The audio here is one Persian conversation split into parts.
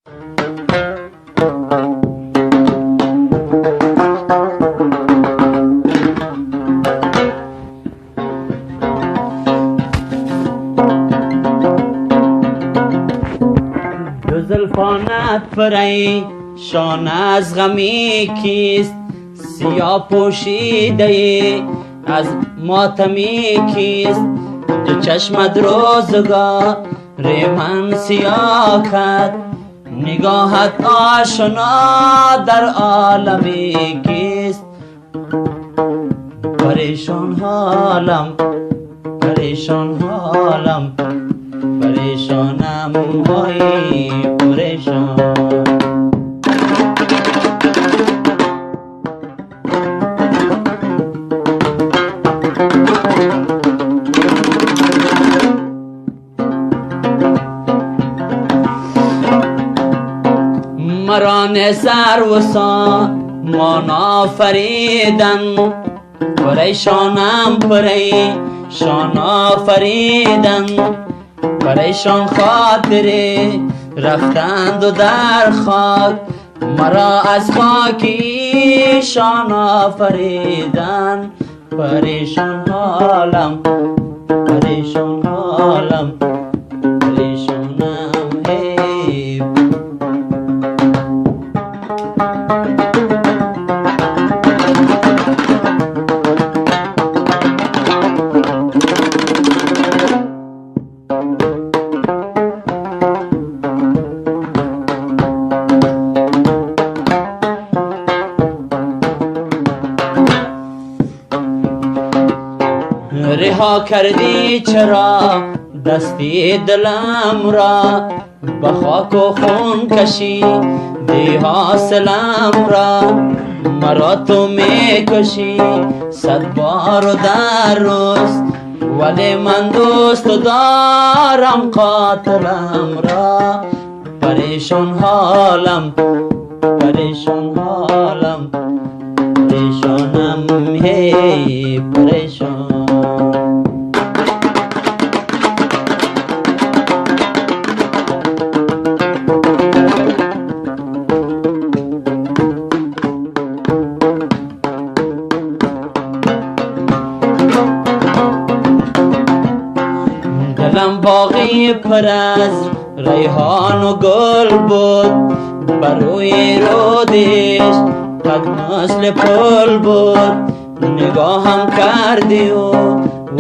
دو زلفانت پری شان از غمی کیست، سیاه پوشیده از ماتمی کیست. دو چشمت روزگار من سیاه کرد، نگاهت آشنا در عالمی کیست. پریشان حالم پریشان حالم پریشانم وای پریشان. مران سر و سامان آفریدن، پریشانم پریشان آفریدن. پریشان خاطره رفتند و در خاک، مرا از خاکیشان آفریدن. پریشان حالم پریشان حالم پریشانم هی. رها کردی چرا دستی دلم را، به خاک و خون کشیدی حاصلم را. مرا تو می کشی 100 بار و در روز، ولی من دوست دارم قاتلم را. پریشان حالم پریشان حالم پریشانم هی پریشان. دلم باغی پر از ریحان و گل بود، بروی رودش قد مثل پل بود. نگاهم کردی و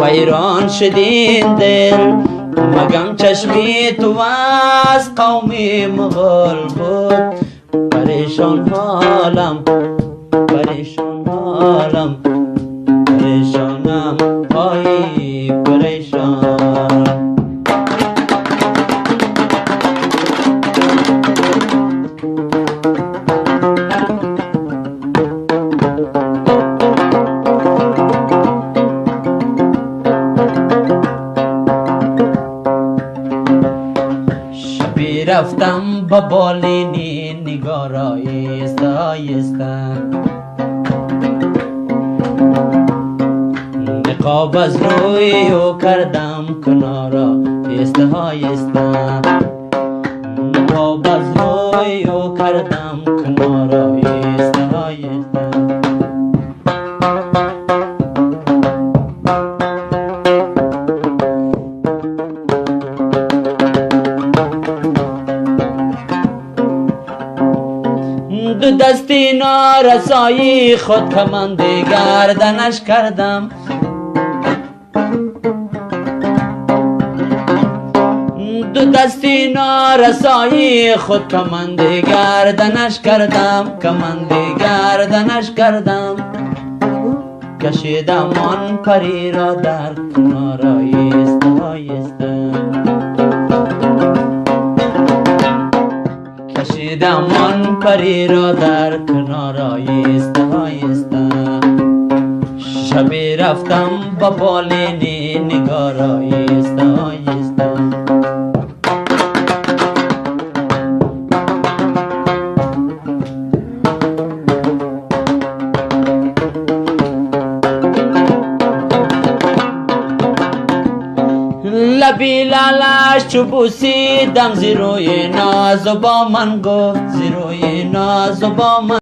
ویران شدین دل، مگم چشمی تو از قومی مغول بود. پریشان حالم پریشان حالم پریشانم های پریشان. شبی رفتم با بالینی نگار آیسته آیسته، نقاب از روی او کردم کنار آیسته آیسته. نقاب از روی او کردم کنار آیسته آیسته. دو دستی نارسایی خود کمند گردنش کردم، دو دستی نارسایی خود کمند گردنش کردم، کمند گردنش کردم. کشیدم آن پری را در کنار آیسته آیسته، کشیدم آن پری را در کنار آیسته آیسته. شبی رفتم با بالینی نگار آیسته آیسته. لبی لالا چشمش چو بوسیدم زیروی ناز و با من گفت زیروی ناز و با من